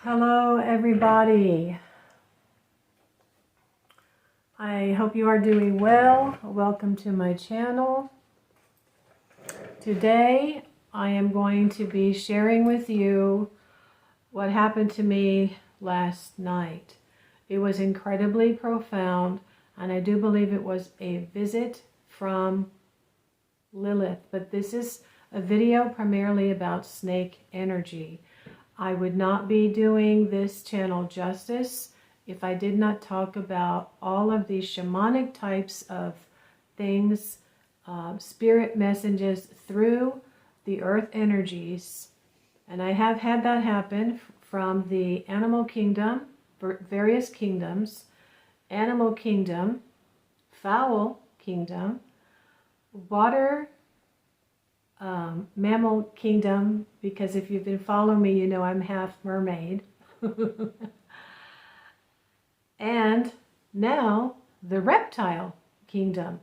Hello everybody. I hope you are doing well. Welcome to my channel. Today I am going to be sharing with you what happened to me last night. It was incredibly profound, and I do believe it was a visit from Lilith, but this is a video primarily about snake energy. I would not be doing this channel justice if I did not talk about all of these shamanic types of things, spirit messages through the earth energies. And I have had that happen from the animal kingdom, various kingdoms, animal kingdom, fowl kingdom, water mammal kingdom, because if you've been following me, you know I'm half mermaid. And now the reptile kingdom,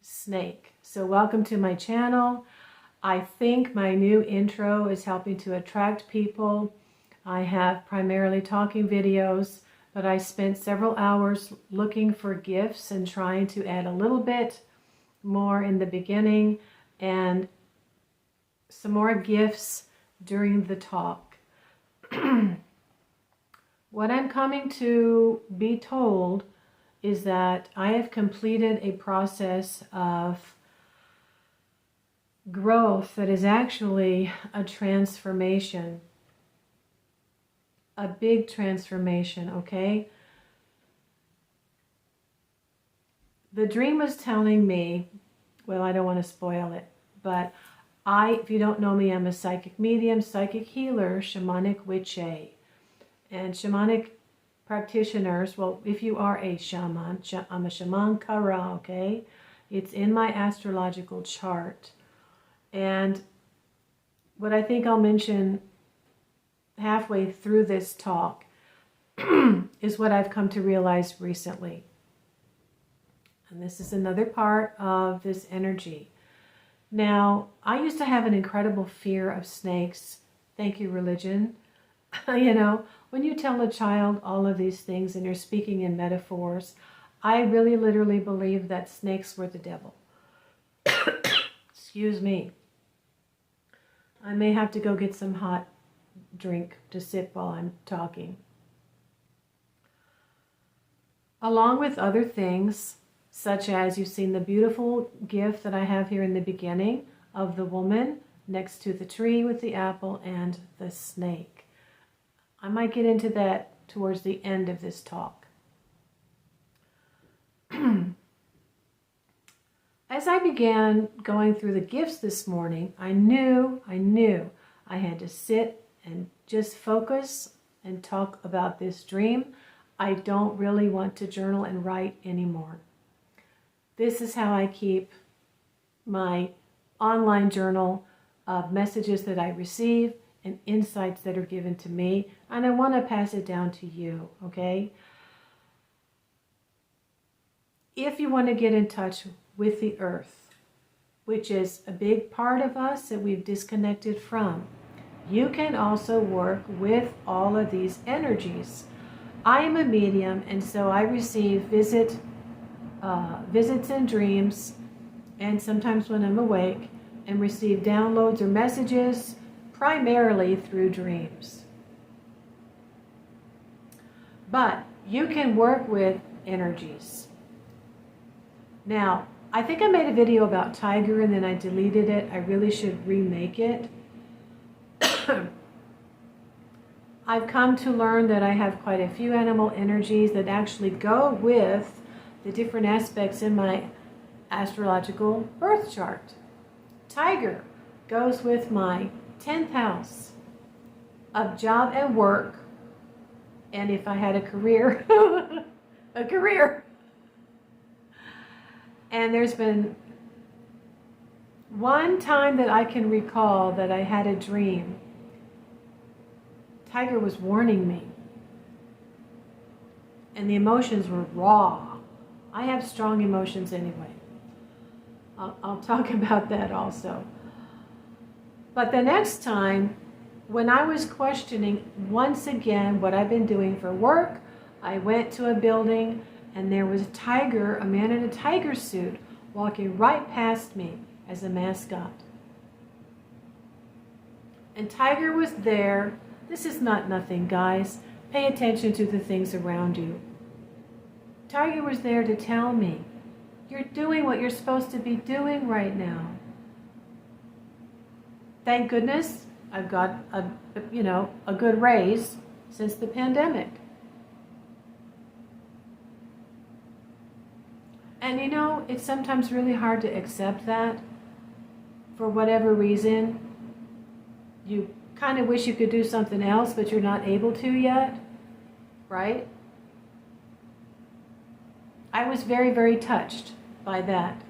snake. So welcome to my channel. I think my new intro is helping to attract people. I have primarily talking videos, but I spent several hours looking for gifts and trying to add a little bit more in the beginning and some more gifts during the talk. What I'm coming to be told is that I have completed a process of growth that is actually a transformation, a big transformation, okay? The dream was telling me, well, I don't want to spoil it, but if you don't know me, I'm a psychic medium, psychic healer, shamanic witch-a. And shamanic practitioners, well, if you are a shaman, I'm a shaman kara, okay? It's in my astrological chart. And what I think I'll mention halfway through this talk is what I've come to realize recently. And this is another part of this energy. Now, I used to have an incredible fear of snakes. Thank you, religion. You know, when you tell a child all of these things and you're speaking in metaphors, I really literally believe that snakes were the devil. Excuse me. I may have to go get some hot drink to sip while I'm talking. Along with other things, such as you've seen the beautiful gift that I have here in the beginning of the woman next to the tree with the apple and the snake. I might get into that towards the end of this talk. As I began going through the gifts this morning, I knew I had to sit and just focus and talk about this dream. I don't really want to journal and write anymore. This is how I keep my online journal of messages that I receive and insights that are given to me, and I want to pass it down to you, okay? If you want to get in touch with the earth, which is a big part of us that we've disconnected from, you can also work with all of these energies. I am a medium, and so I receive visits and dreams, and sometimes when I'm awake, and receive downloads or messages primarily through dreams. But you can work with energies. Now, I think I made a video about tiger and then I deleted it. I really should remake it. I've come to learn that I have quite a few animal energies that actually go with the different aspects in my astrological birth chart. Tiger goes with my 10th house of job and work, and if I had a career, a career. And there's been one time that I can recall that I had a dream. Tiger was warning me, and the emotions were raw. I have strong emotions anyway. I'll talk about that also. But the next time, when I was questioning once again what I've been doing for work, I went to a building and there was a tiger, a man in a tiger suit, walking right past me as a mascot. And Tiger was there. This is not nothing, guys. Pay attention to the things around you. Tiger was there to tell me, you're doing what you're supposed to be doing right now. Thank goodness I've got a good raise since the pandemic. And it's sometimes really hard to accept that. For whatever reason, you kind of wish you could do something else, but you're not able to yet, right? I was very, very touched by that.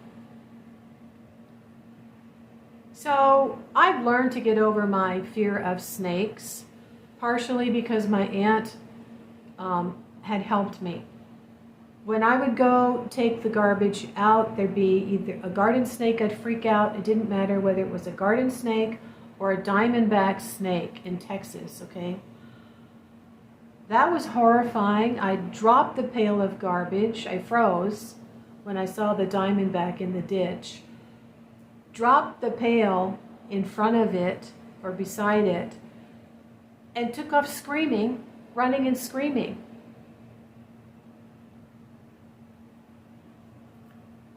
So I've learned to get over my fear of snakes, partially because my aunt had helped me. When I would go take the garbage out, there'd be either a garden snake, I'd freak out. It didn't matter whether it was a garden snake or a diamondback snake in Texas, okay? That was horrifying. I dropped the pail of garbage. I froze when I saw the diamondback in the ditch. Dropped the pail in front of it or beside it and took off screaming, running and screaming.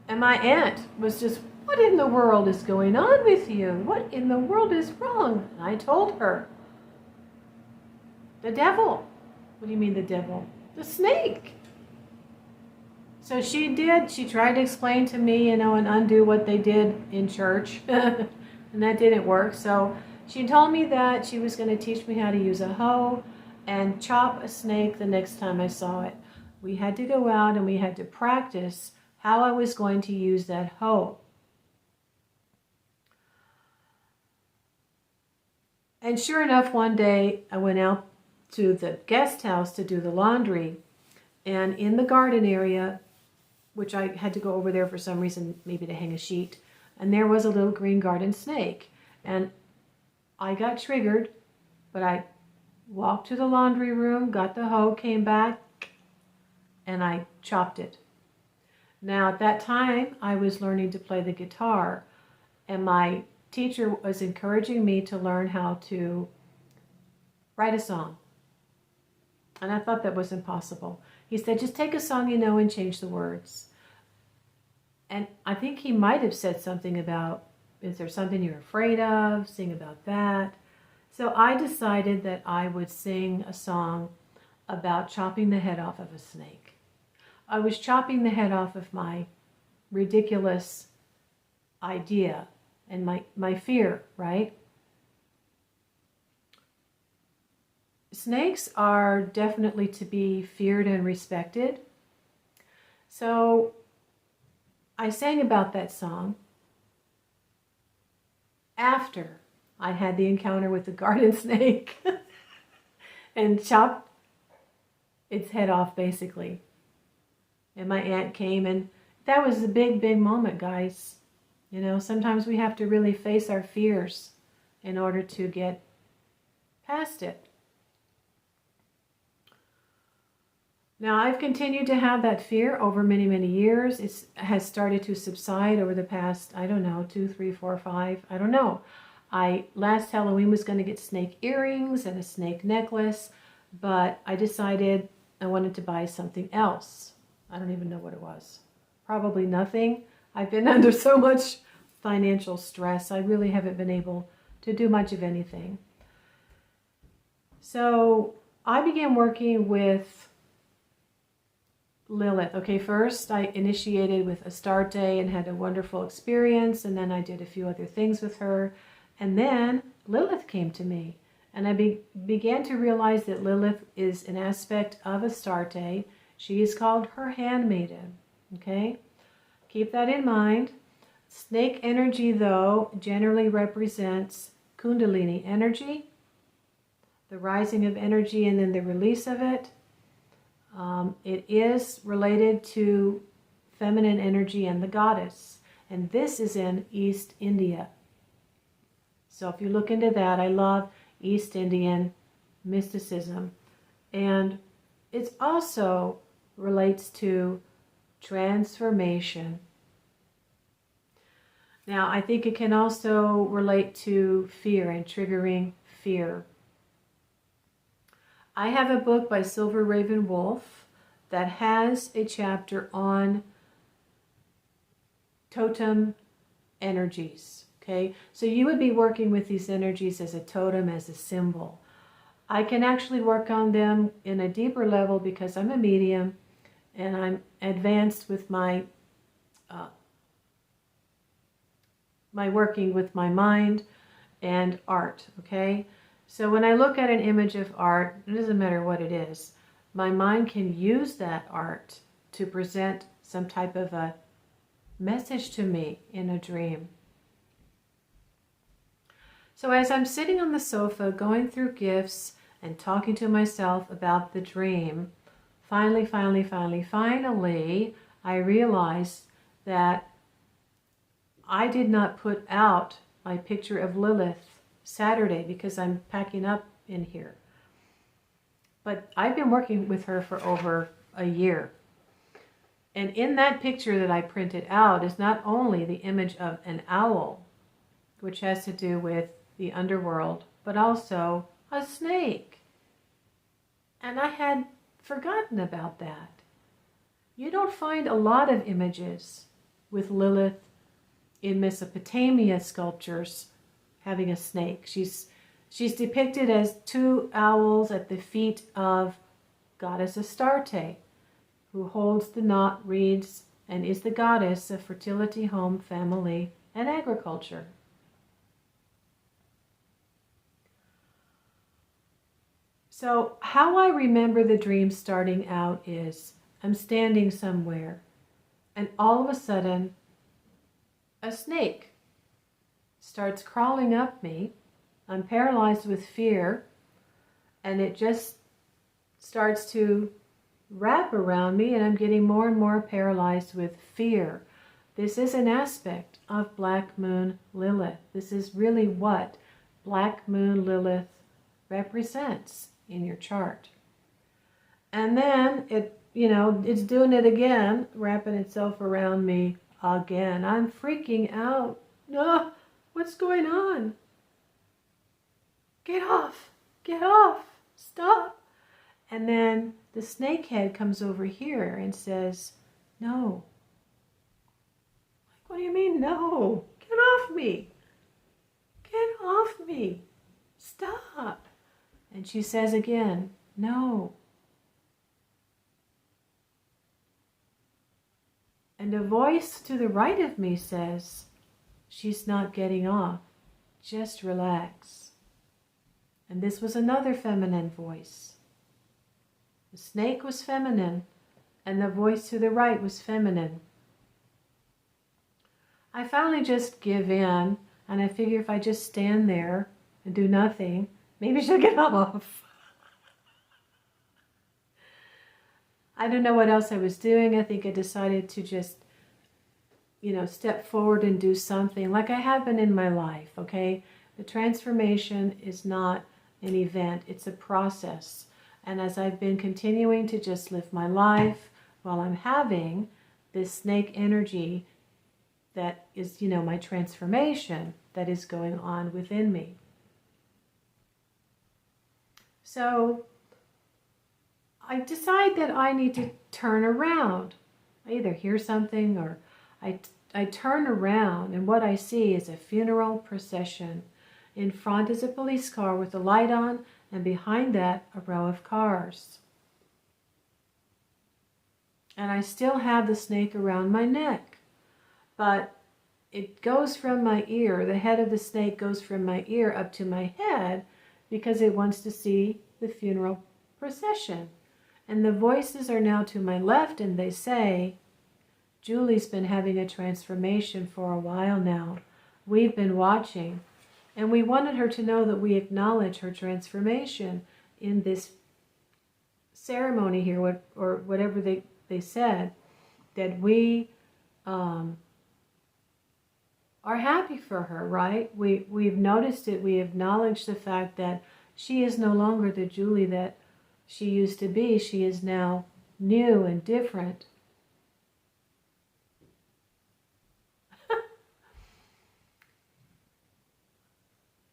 And my aunt was just, what in the world is going on with you? What in the world is wrong? And I told her, the devil. What do you mean the devil? The snake. So she did. She tried to explain to me, and undo what they did in church. And that didn't work. So she told me that she was going to teach me how to use a hoe and chop a snake the next time I saw it. We had to go out and we had to practice how I was going to use that hoe. And sure enough, one day I went out to the guest house to do the laundry, and in the garden area, which I had to go over there for some reason, maybe to hang a sheet, and there was a little green garden snake. And I got triggered, but I walked to the laundry room, got the hoe, came back, and I chopped it. Now, at that time, I was learning to play the guitar, and my teacher was encouraging me to learn how to write a song. And I thought that was impossible. He said, just take a song you know and change the words. And I think he might have said something about, is there something you're afraid of? Sing about that. So I decided that I would sing a song about chopping the head off of a snake. I was chopping the head off of my ridiculous idea and my fear, right? Snakes are definitely to be feared and respected. So I sang about that song after I had the encounter with the garden snake and chopped its head off, basically. And my aunt came, and that was a big, big moment, guys. Sometimes we have to really face our fears in order to get past it. Now, I've continued to have that fear over many, many years. It has started to subside over the past, 2, 3, 4, 5, I don't know. Last Halloween was going to get snake earrings and a snake necklace, but I decided I wanted to buy something else. I don't even know what it was. Probably nothing. I've been under so much financial stress. I really haven't been able to do much of anything. So I began working with Lilith. Okay, first I initiated with Astarte and had a wonderful experience, and then I did a few other things with her, and then Lilith came to me, and I began to realize that Lilith is an aspect of Astarte. She is called her handmaiden. Okay, keep that in mind. Snake energy, though, generally represents Kundalini energy, the rising of energy and then the release of it. It is related to feminine energy and the goddess. And this is in East India. So if you look into that, I love East Indian mysticism. And it also relates to transformation. Now, I think it can also relate to fear and triggering fear. I have a book by Silver Raven Wolf that has a chapter on totem energies. Okay, so you would be working with these energies as a totem, as a symbol. I can actually work on them in a deeper level because I'm a medium and I'm advanced with my working with my mind and art. Okay. So when I look at an image of art, it doesn't matter what it is, my mind can use that art to present some type of a message to me in a dream. So as I'm sitting on the sofa going through gifts and talking to myself about the dream, finally, I realized that I did not put out my picture of Lilith Saturday because I'm packing up in here. But I've been working with her for over a year. And in that picture that I printed out is not only the image of an owl, which has to do with the underworld, but also a snake. And I had forgotten about that. You don't find a lot of images with Lilith in Mesopotamia sculptures having a snake. She's depicted as two owls at the feet of goddess Astarte, who holds the knot reeds and is the goddess of fertility, home, family, and agriculture. So how I remember the dream starting out is I'm standing somewhere and all of a sudden a snake starts crawling up me. I'm paralyzed with fear and it just starts to wrap around me and I'm getting more and more paralyzed with fear. This is an aspect of Black Moon Lilith. This is really what Black Moon Lilith represents in your chart. And then it's doing it again, wrapping itself around me again. I'm freaking out. No, what's going on? Get off, stop. And then the snake head comes over here and says, no. Like, what do you mean, no? Get off me. Get off me. Stop. And she says again, no. And a voice to the right of me says, she's not getting off. Just relax. And this was another feminine voice. The snake was feminine, and the voice to the right was feminine. I finally just give in, and I figure if I just stand there and do nothing, maybe she'll get off. I don't know what else I was doing. I think I decided to just, step forward and do something like I have been in my life, okay? The transformation is not an event, it's a process. And as I've been continuing to just live my life while I'm having this snake energy that is, my transformation that is going on within me. So I decide that I need to turn around. I either hear something or I turn around, and what I see is a funeral procession. In front is a police car with a light on, and behind that, a row of cars. And I still have the snake around my neck, but it goes from my ear, the head of the snake goes from my ear up to my head because it wants to see the funeral procession. And the voices are now to my left and they say, Julie's been having a transformation for a while now. We've been watching, and we wanted her to know that we acknowledge her transformation in this ceremony here, or whatever they said, that we are happy for her, right? We've noticed it. We acknowledge the fact that she is no longer the Julie that she used to be. She is now new and different.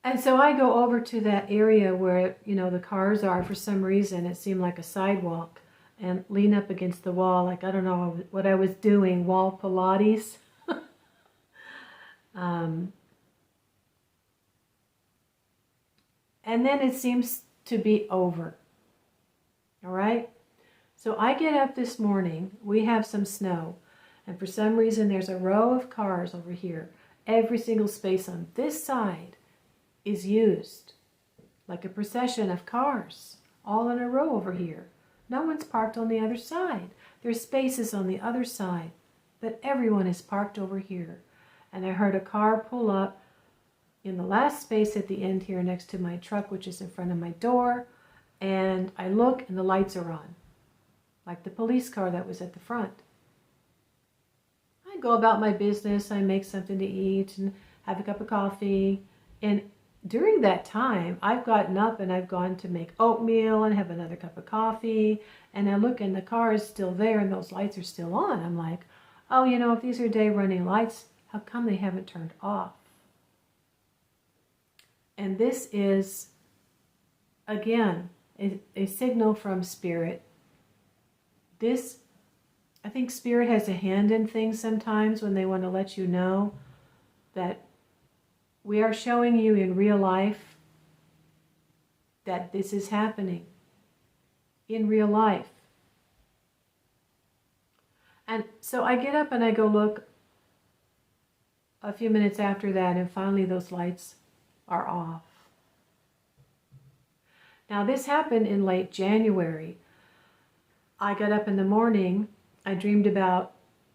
And so I go over to that area where, the cars are. For some reason, it seemed like a sidewalk, and lean up against the wall, like, I don't know what I was doing, wall Pilates. And then it seems to be over. All right? So I get up this morning, we have some snow, and for some reason there's a row of cars over here. Every single space on this side is used, like a procession of cars, all in a row over here. No one's parked on the other side. There's spaces on the other side, but everyone is parked over here. And I heard a car pull up in the last space at the end here next to my truck, which is in front of my door, and I look and the lights are on, like the police car that was at the front. I go about my business, I make something to eat and have a cup of coffee, and during that time, I've gotten up and I've gone to make oatmeal and have another cup of coffee, and I look and the car is still there and those lights are still on. I'm like, oh, if these are day running lights, how come they haven't turned off? And this is, again, a signal from Spirit. I think Spirit has a hand in things sometimes when they want to let you know that we are showing you in real life that this is happening in real life. And so I get up and I go look a few minutes after that, and finally those lights are off. Now this happened in late January. I got up in the morning, I dreamed about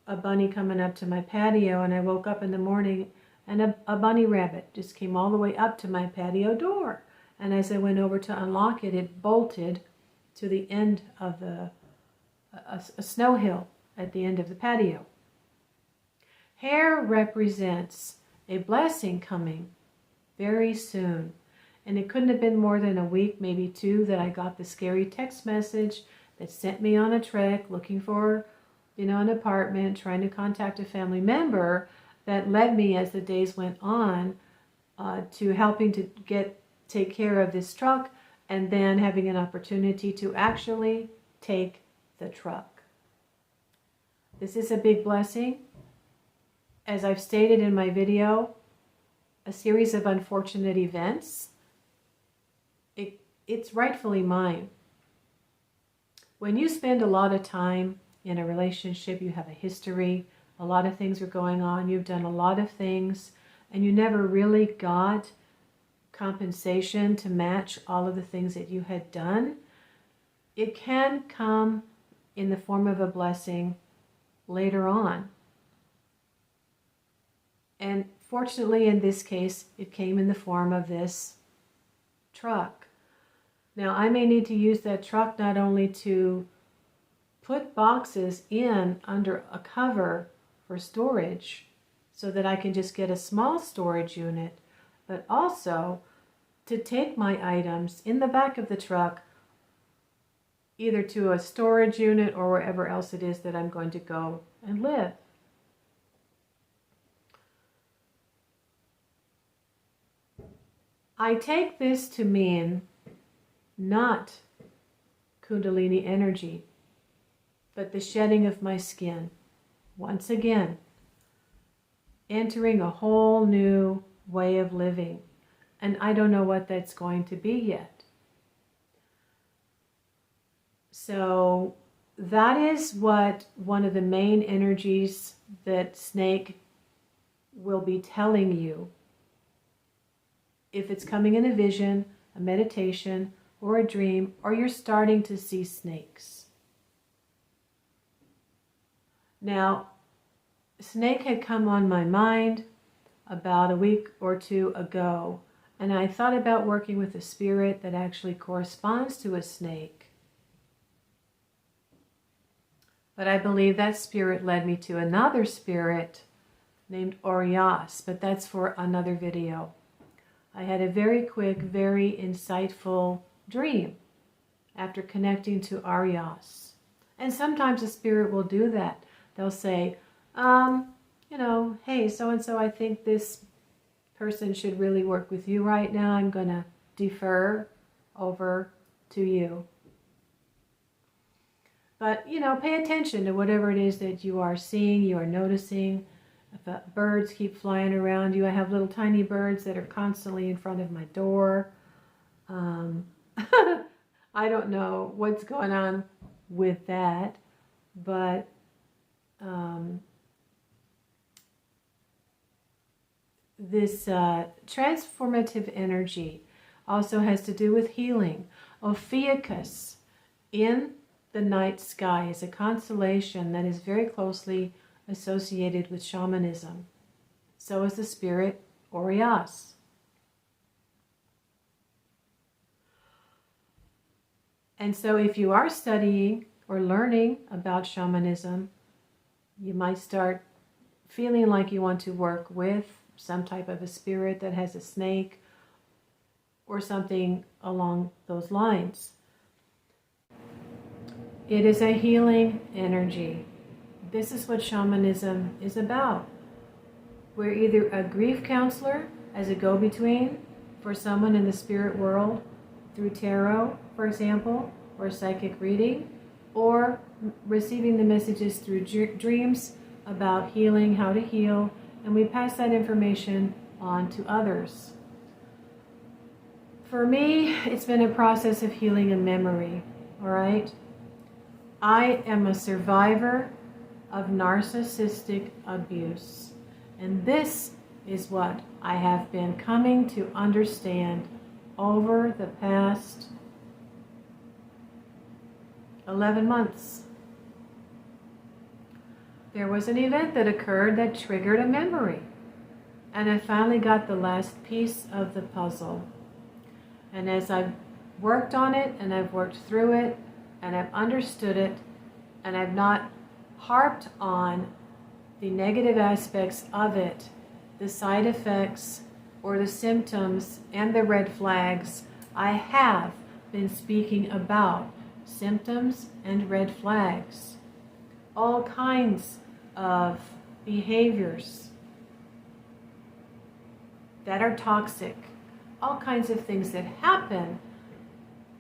a bunny coming up to my patio, and I woke up in the morning and a bunny rabbit just came all the way up to my patio door. And as I went over to unlock it, it bolted to the end of a snow hill at the end of the patio. Hair represents a blessing coming very soon. And it couldn't have been more than a week, maybe 2, that I got the scary text message that sent me on a trek looking for, an apartment, trying to contact a family member, that led me as the days went on to helping to take care of this truck, and then having an opportunity to actually take the truck. This is a big blessing. As I've stated in my video, a series of unfortunate events. It's rightfully mine. When you spend a lot of time in a relationship, you have a history, a lot of things are going on, you've done a lot of things, and you never really got compensation to match all of the things that you had done, it can come in the form of a blessing later on. And fortunately, in this case, it came in the form of this truck. Now, I may need to use that truck not only to put boxes in under a cover for storage so that I can just get a small storage unit, but also to take my items in the back of the truck either to a storage unit or wherever else it is that I'm going to go and live. I take this to mean not Kundalini energy, but the shedding of my skin. Once again, entering a whole new way of living. And I don't know what that's going to be yet. So that is what one of the main energies that snake will be telling you. If it's coming in a vision, a meditation, or a dream, or you're starting to see snakes. Now, snake had come on my mind about a week or two ago, and I thought about working with a spirit that actually corresponds to a snake. But I believe that spirit led me to another spirit named Orias, but that's for another video. I had a very quick, very insightful dream after connecting to Orias. And sometimes a spirit will do that. They'll say, hey, so-and-so, I think this person should really work with you right now. I'm going to defer over to you. But, pay attention to whatever it is that you are seeing, you are noticing. If birds keep flying around you, I have little tiny birds that are constantly in front of my door. I don't know what's going on with that, but this transformative energy also has to do with healing. Ophiuchus in the night sky is a constellation that is very closely associated with shamanism. So is the spirit Orias. And so if you are studying or learning about shamanism, you might start feeling like you want to work with some type of a spirit that has a snake or something along those lines. It is a healing energy. This is what shamanism is about. We're either a grief counselor as a go-between for someone in the spirit world through tarot, for example, or psychic reading, or receiving the messages through dreams about healing, how to heal, and we pass that information on to others. For me, it's been a process of healing a memory, all right? I am a survivor of narcissistic abuse, and this is what I have been coming to understand over the past 11 months. There was an event that occurred that triggered a memory, and I finally got the last piece of the puzzle. And as I've worked on it, and I've worked through it, and I've understood it, and I've not harped on the negative aspects of it, the side effects or the symptoms and the red flags, I have been speaking about symptoms and red flags, all kinds of behaviors that are toxic, all kinds of things that happen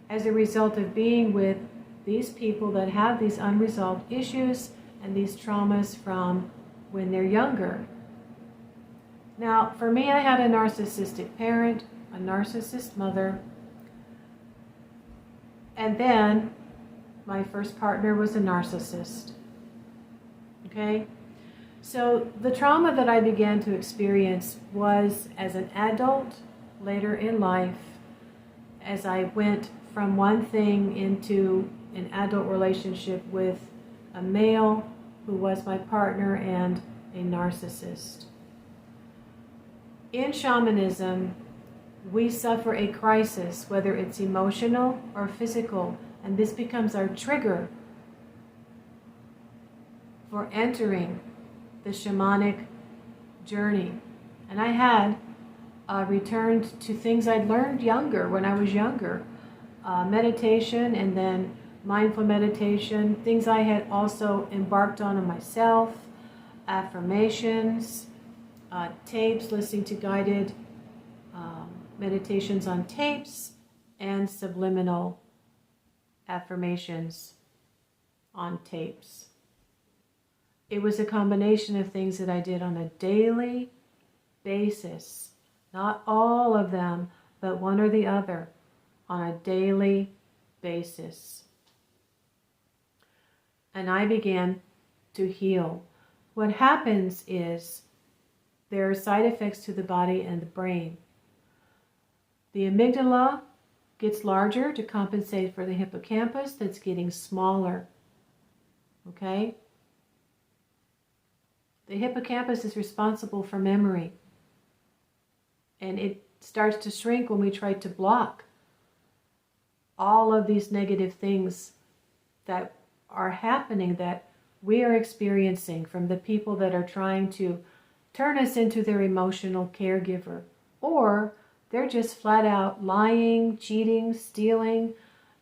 as a result of being with these people that have these unresolved issues and these traumas from when they're younger. Now, for me, I had a narcissistic parent, a narcissist mother, and then my first partner was a narcissist. Okay? So the trauma that I began to experience was as an adult, later in life, as I went from one thing into an adult relationship with a male who was my partner and a narcissist. In shamanism, we suffer a crisis, whether it's emotional or physical, and this becomes our trigger for entering the shamanic journey. And I had returned to things I'd learned when I was younger. Meditation and then mindful meditation, things I had also embarked on myself, affirmations, tapes, listening to guided meditations on tapes, and subliminal affirmations on tapes. It was a combination of things that I did on a daily basis. Not all of them, but one or the other on a daily basis. and I began to heal. What happens is there are side effects to the body and the brain. The amygdala gets larger to compensate for the hippocampus that's getting smaller. Okay? The hippocampus is responsible for memory. And it starts to shrink when we try to block all of these negative things that are happening, that we are experiencing from the people that are trying to turn us into their emotional caregiver. Or they're just flat out lying, cheating, stealing,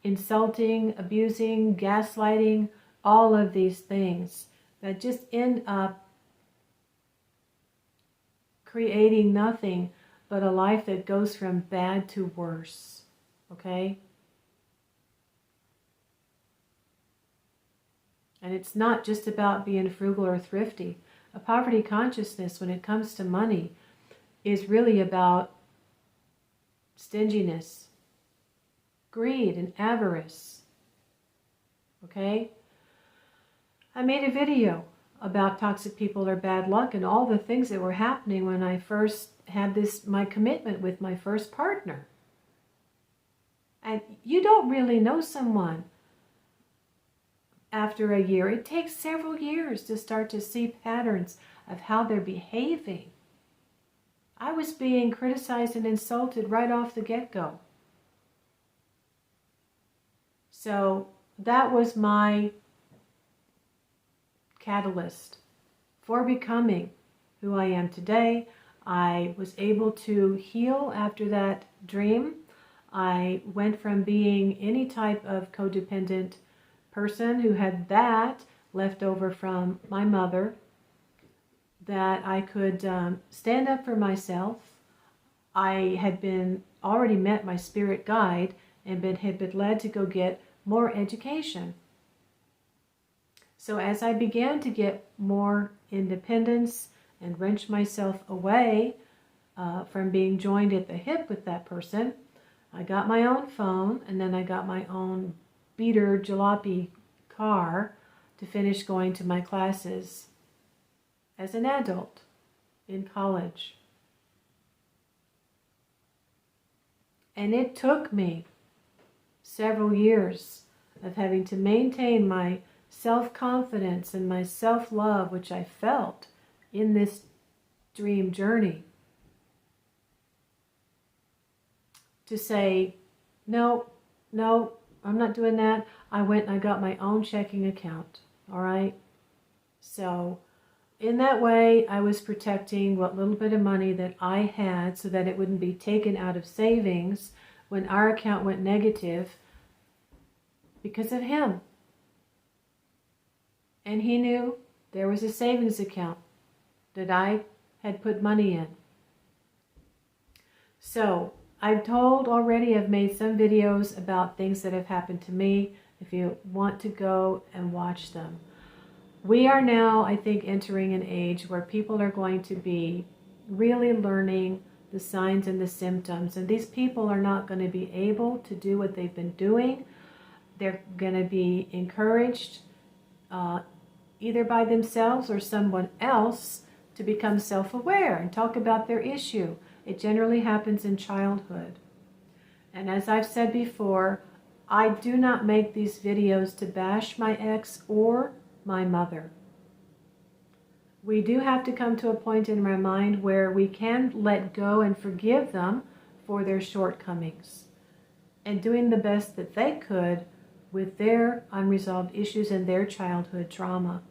insulting, abusing, gaslighting, all of these things that just end up creating nothing but a life that goes from bad to worse. Okay? And it's not just about being frugal or thrifty. A poverty consciousness, when it comes to money, is really about stinginess, greed, and avarice. Okay? I made a video about toxic people or bad luck and all the things that were happening when I first had my commitment with my first partner. And you don't really know someone after a year. It takes several years to start to see patterns of how they're behaving. I was being criticized and insulted right off the get-go. So that was my catalyst for becoming who I am today. I was able to heal after that dream. I went from being any type of codependent person who had that left over from my mother, that I could stand up for myself. I had already met my spirit guide and had been led to go get more education. So as I began to get more independence and wrench myself away from being joined at the hip with that person, I got my own phone, and then I got my own beater jalopy car to finish going to my classes as an adult in college. And it took me several years of having to maintain my self-confidence and my self-love, which I felt in this dream journey, to say, no, I'm not doing that. I went and I got my own checking account, all right? So in that way, I was protecting what little bit of money that I had so that it wouldn't be taken out of savings when our account went negative because of him. And he knew there was a savings account that I had put money in. So I've made some videos about things that have happened to me, if you want to go and watch them. We are now, I think, entering an age where people are going to be really learning the signs and the symptoms. And these people are not going to be able to do what they've been doing. They're going to be encouraged either by themselves or someone else to become self-aware and talk about their issue. It generally happens in childhood. And as I've said before, I do not make these videos to bash my ex or my mother. We do have to come to a point in our mind where we can let go and forgive them for their shortcomings and doing the best that they could with their unresolved issues and their childhood trauma.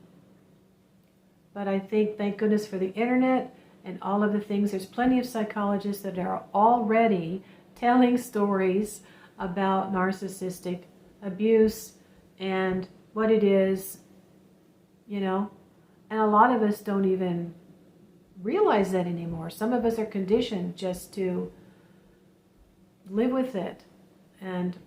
But I think, thank goodness for the internet and all of the things, there's plenty of psychologists that are already telling stories about narcissistic abuse and what it is, and a lot of us don't even realize that anymore. Some of us are conditioned just to live with it. And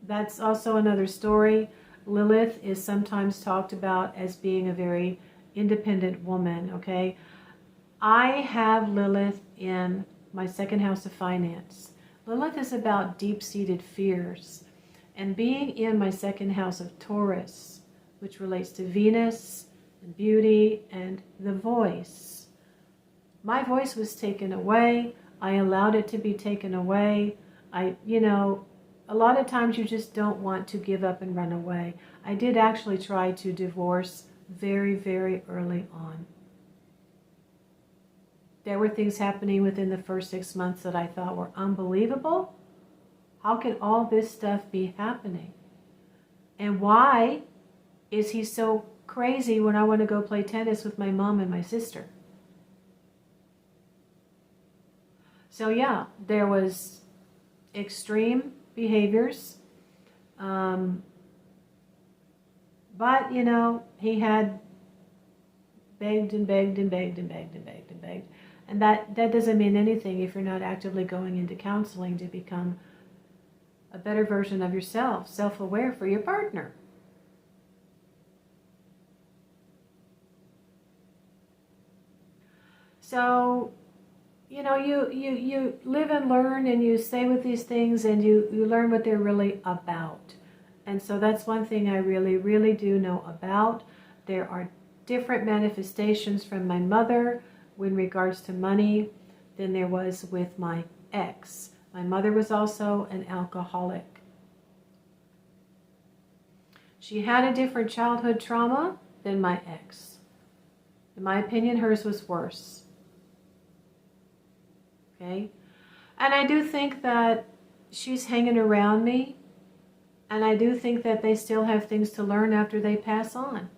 that's also another story. Lilith is sometimes talked about as being a very independent woman, okay? I have Lilith in my second house of finance. Lilith is about deep-seated fears. And being in my second house of Taurus, which relates to Venus and beauty and the voice. My voice was taken away. I allowed it to be taken away. A lot of times you just don't want to give up and run away. I did actually try to divorce very, very early on. There were things happening within the first 6 months that I thought were unbelievable. How can all this stuff be happening? And why is he so crazy when I want to go play tennis with my mom and my sister? So yeah, there was extreme behaviors. But, he had begged and begged and begged and begged and begged and begged. And that doesn't mean anything if you're not actively going into counseling to become a better version of yourself, self-aware for your partner. So, you live and learn, and you stay with these things, and you learn what they're really about. And so that's one thing I really, really do know about. There are different manifestations from my mother in regards to money than there was with my ex. My mother was also an alcoholic. She had a different childhood trauma than my ex. In my opinion, hers was worse. Okay? And I do think that she's hanging around me, and I do think that they still have things to learn after they pass on.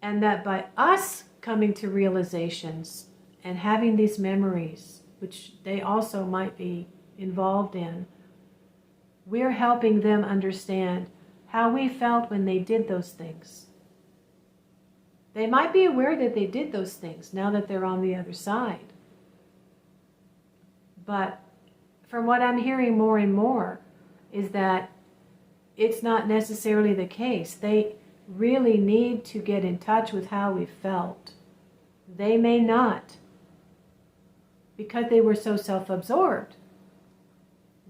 And that by us coming to realizations and having these memories, which they also might be involved in, we're helping them understand how we felt when they did those things. They might be aware that they did those things now that they're on the other side. But from what I'm hearing more and more is that it's not necessarily the case. They really need to get in touch with how we felt. They may not, because they were so self-absorbed,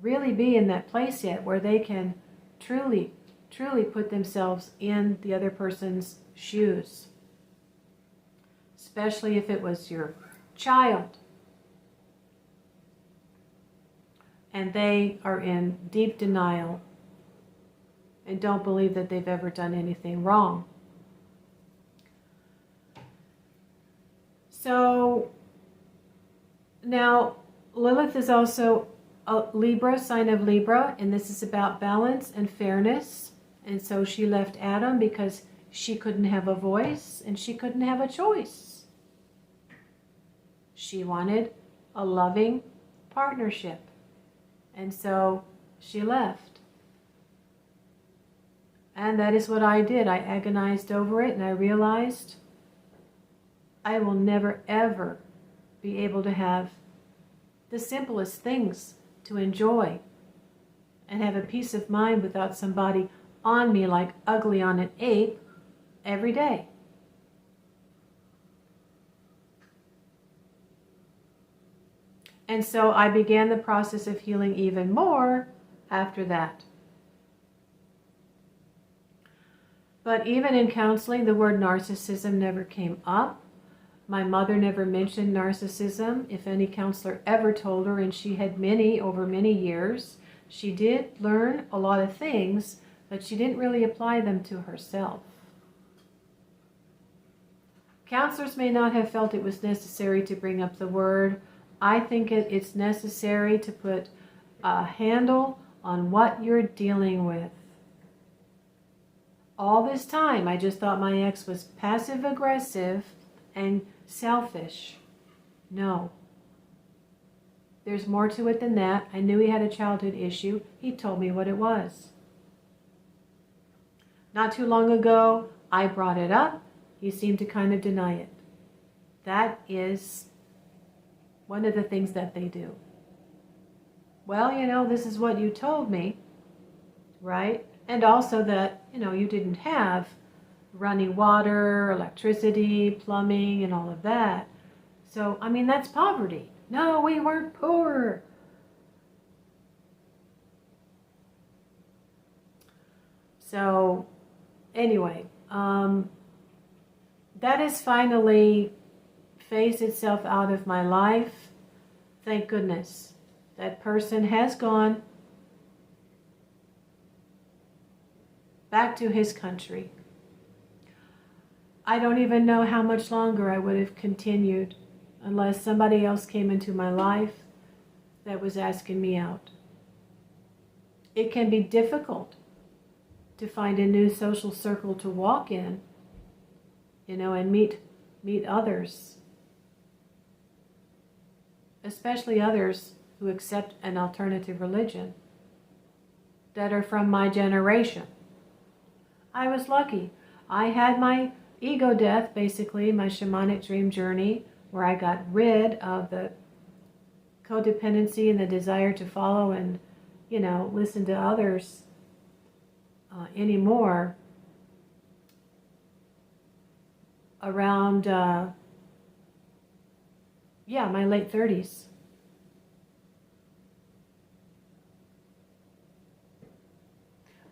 really be in that place yet where they can truly, truly put themselves in the other person's shoes. Especially if it was your child and they are in deep denial and don't believe that they've ever done anything wrong. So now Lilith is also a Libra, sign of Libra, and this is about balance and fairness. And so she left Adam because she couldn't have a voice and she couldn't have a choice. She wanted a loving partnership. And so she left. And that is what I did. I agonized over it, and I realized I will never, ever be able to have the simplest things to enjoy and have a peace of mind without somebody on me like ugly on an ape every day. And so I began the process of healing even more after that. But even in counseling, the word narcissism never came up. My mother never mentioned narcissism. If any counselor ever told her, and she had many over many years, she did learn a lot of things, but she didn't really apply them to herself. Counselors may not have felt it was necessary to bring up the word. I think it's necessary to put a handle on what you're dealing with. All this time, I just thought my ex was passive-aggressive and selfish. No. There's more to it than that. I knew he had a childhood issue. He told me what it was. Not too long ago, I brought it up. He seemed to kind of deny it. That is one of the things that they do. Well, this is what you told me, right? And also that, you didn't have running water, electricity, plumbing, and all of that. So, that's poverty. No, we weren't poor. So anyway, that has finally phased itself out of my life. Thank goodness. That person has gone back to his country. I don't even know how much longer I would have continued unless somebody else came into my life that was asking me out. It can be difficult to find a new social circle to walk in, and meet others, especially others who accept an alternative religion that are from my generation. I was lucky. I had my ego death, basically, my shamanic dream journey, where I got rid of the codependency and the desire to follow and, listen to others anymore around, my late 30s.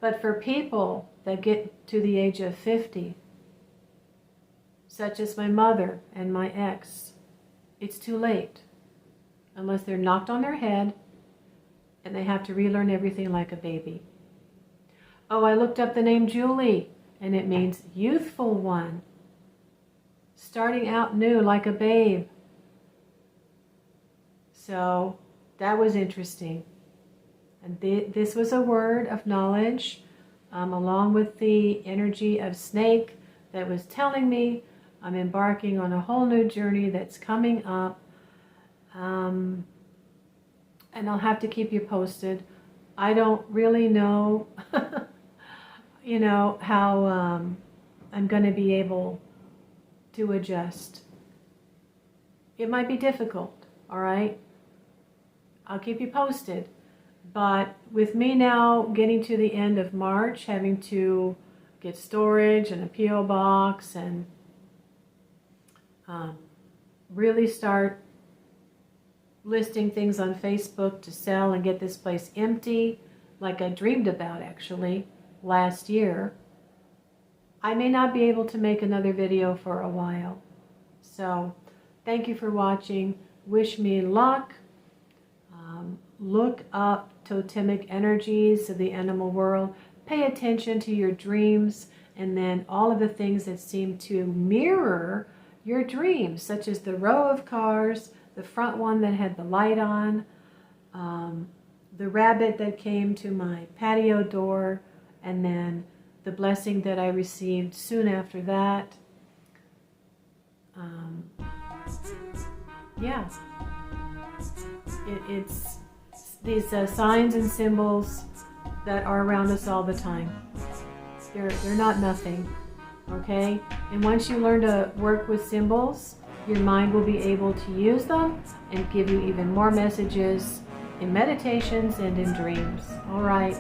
But for people that get to the age of 50, such as my mother and my ex, it's too late. Unless they're knocked on their head and they have to relearn everything like a baby. Oh, I looked up the name Julie, and it means youthful one. Starting out new like a babe. So that was interesting. And this was a word of knowledge, along with the energy of snake that was telling me I'm embarking on a whole new journey that's coming up. And I'll have to keep you posted. I don't really know, how I'm going to be able to adjust. It might be difficult, all right? I'll keep you posted. But with me now getting to the end of March, having to get storage and a P.O. box and really start listing things on Facebook to sell and get this place empty, like I dreamed about actually last year, I may not be able to make another video for a while. So thank you for watching. Wish me luck. Look up totemic energies of the animal world. Pay attention to your dreams and then all of the things that seem to mirror your dreams, such as the row of cars, the front one that had the light on, the rabbit that came to my patio door, and then the blessing that I received soon after that. It's these signs and symbols that are around us all the time. They're not nothing, okay? And once you learn to work with symbols, your mind will be able to use them and give you even more messages in meditations and in dreams. All right.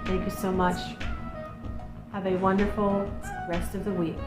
Thank you so much. Have a wonderful rest of the week.